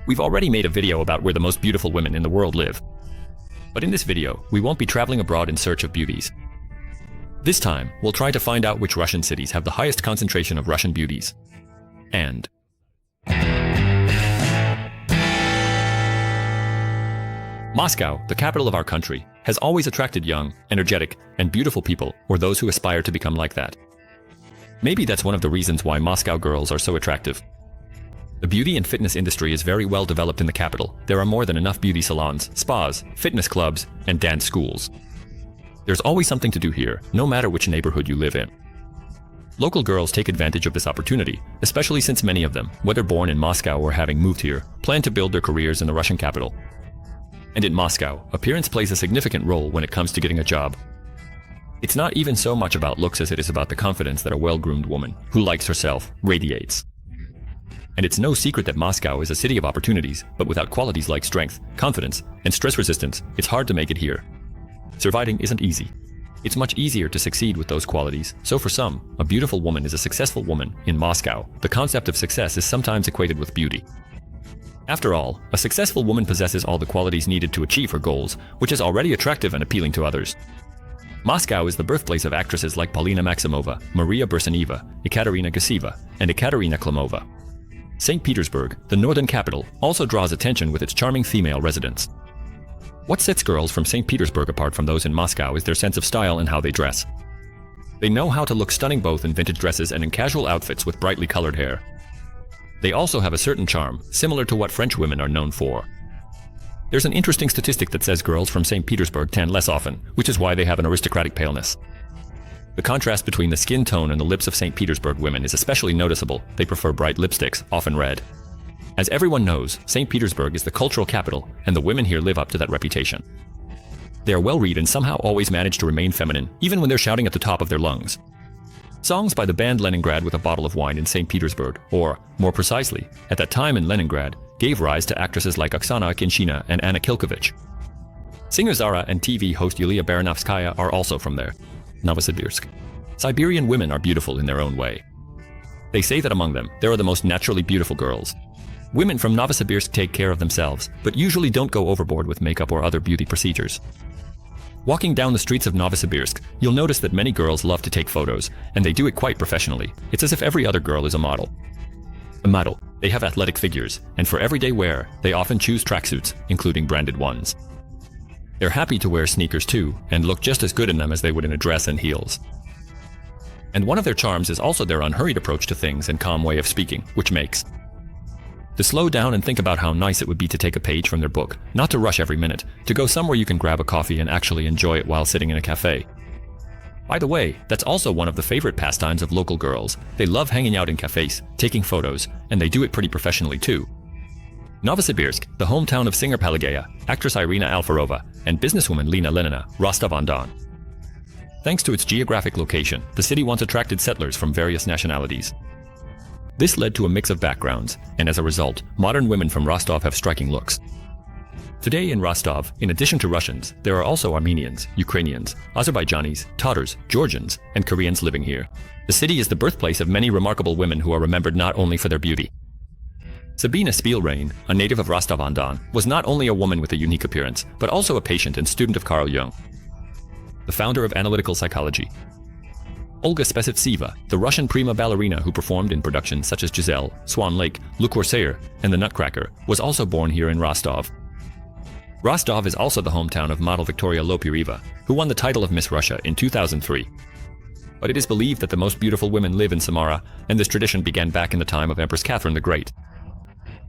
We've already made a video about where the most beautiful women in the world live. But in this video, we won't be traveling abroad in search of beauties. This time, we'll try to find out which Russian cities have the highest concentration of Russian beauties. And Moscow, the capital of our country, has always attracted young, energetic, and beautiful people, or those who aspire to become like that. Maybe that's one of the reasons why Moscow girls are so attractive. The beauty and fitness industry is very well developed in the capital. There are more than enough beauty salons, spas, fitness clubs, and dance schools. There's always something to do here, no matter which neighborhood you live in. Local girls take advantage of this opportunity, especially since many of them, whether born in Moscow or having moved here, plan to build their careers in the Russian capital. And in Moscow, appearance plays a significant role when it comes to getting a job. It's not even so much about looks as it is about the confidence that a well-groomed woman, who likes herself, radiates. And it's no secret that Moscow is a city of opportunities, but without qualities like strength, confidence, and stress resistance, it's hard to make it here. Surviving isn't easy. It's much easier to succeed with those qualities, so for some, a beautiful woman is a successful woman. In Moscow, the concept of success is sometimes equated with beauty. After all, a successful woman possesses all the qualities needed to achieve her goals, which is already attractive and appealing to others. Moscow is the birthplace of actresses like Polina Maximova, Maria Berseneva, Ekaterina Gasieva, and Ekaterina Klimova. St. Petersburg, the northern capital, also draws attention with its charming female residents. What sets girls from St. Petersburg apart from those in Moscow is their sense of style and how they dress. They know how to look stunning both in vintage dresses and in casual outfits with brightly colored hair. They also have a certain charm, similar to what French women are known for. There's an interesting statistic that says girls from St. Petersburg tan less often, which is why they have an aristocratic paleness. The contrast between the skin tone and the lips of St. Petersburg women is especially noticeable. They prefer bright lipsticks, often red. As everyone knows, St. Petersburg is the cultural capital, and the women here live up to that reputation. They are well-read and somehow always manage to remain feminine, even when they're shouting at the top of their lungs. Songs by the band Leningrad with a bottle of wine in St. Petersburg, or, more precisely, at that time in Leningrad, gave rise to actresses like Oksana Akinshina and Anna Kilkovich. Singer Zara and TV host Yulia Baranovskaya are also from there. Novosibirsk. Siberian women are beautiful in their own way. They say that among them, there are the most naturally beautiful girls. Women from Novosibirsk take care of themselves, but usually don't go overboard with makeup or other beauty procedures. Walking down the streets of Novosibirsk, you'll notice that many girls love to take photos, and they do it quite professionally. It's as if every other girl is a model. They have athletic figures, and for everyday wear, they often choose tracksuits, including branded ones. They're happy to wear sneakers too, and look just as good in them as they would in a dress and heels. And one of their charms is also their unhurried approach to things and calm way of speaking, which makes to slow down and think about how nice it would be to take a page from their book, not to rush every minute, to go somewhere you can grab a coffee and actually enjoy it while sitting in a cafe. By the way, that's also one of the favorite pastimes of local girls. They love hanging out in cafes, taking photos, and they do it pretty professionally too. Novosibirsk, the hometown of singer Pelageya, actress Irina Alfarova, and businesswoman Lena Lenina, Rostov-on-Don. Thanks to its geographic location, the city once attracted settlers from various nationalities. This led to a mix of backgrounds, and as a result, modern women from Rostov have striking looks. Today in Rostov, in addition to Russians, there are also Armenians, Ukrainians, Azerbaijanis, Tatars, Georgians, and Koreans living here. The city is the birthplace of many remarkable women who are remembered not only for their beauty. Sabina Spielrein, a native of Rostov-on-Don, was not only a woman with a unique appearance, but also a patient and student of Carl Jung, the founder of analytical psychology. Olga Spesivtseva, the Russian prima ballerina who performed in productions such as Giselle, Swan Lake, Le Corsair, and The Nutcracker, was also born here in Rostov. Rostov is also the hometown of model Victoria Lopyriva, who won the title of Miss Russia in 2003. But it is believed that the most beautiful women live in Samara, and this tradition began back in the time of Empress Catherine the Great.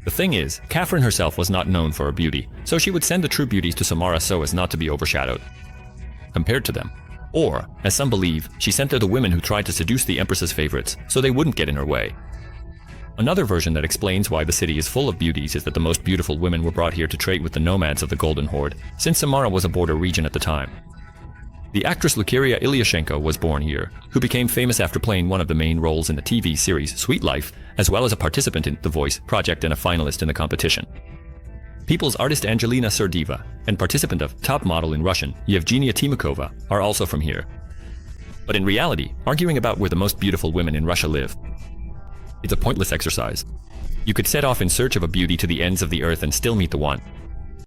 The thing is, Catherine herself was not known for her beauty, so she would send the true beauties to Samara so as not to be overshadowed compared to them. Or, as some believe, she sent there the women who tried to seduce the Empress's favorites, so they wouldn't get in her way. Another version that explains why the city is full of beauties is that the most beautiful women were brought here to trade with the nomads of the Golden Horde, since Samara was a border region at the time. The actress Lukiria Ilyashenko was born here, who became famous after playing one of the main roles in the TV series Sweet Life, as well as a participant in The Voice project and a finalist in the competition. People's artist Angelina Serdiva and participant of Top Model in Russian Yevgenia Timukova are also from here. But in reality, arguing about where the most beautiful women in Russia live It's a pointless exercise. You could set off in search of a beauty to the ends of the earth and still meet the one.